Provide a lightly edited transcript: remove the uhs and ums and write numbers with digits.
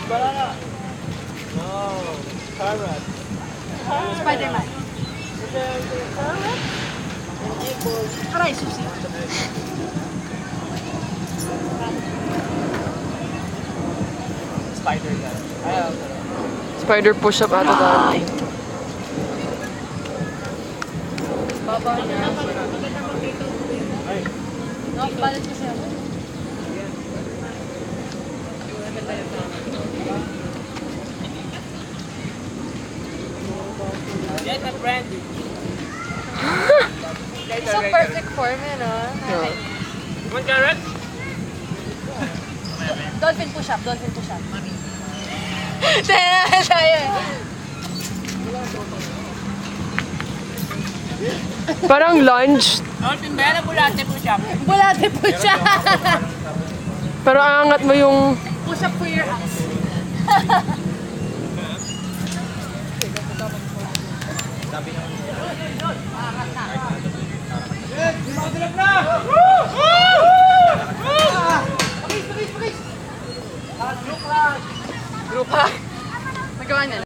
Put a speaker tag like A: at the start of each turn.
A: Banana. No. Carrot.
B: Spider-Man.
A: Carrot. Apple.
B: Aray, susi.
A: Spider-Man. Ayaw.
C: Spider push-up ata dati.
B: Babaw niya.
A: Ay.
B: Nakabalat ko siya.
A: Get a friend.
B: So perfect form yun, ah.
A: One carrot?
B: Dolphin push-up, dolphin push-up. Tayo.
C: Parang lunge.
A: Dolphin bella bulate push-up.
B: Bulate push-up.
C: Pero angat mo yung...
B: Push-up for your ass. Grupa. Magawa niya.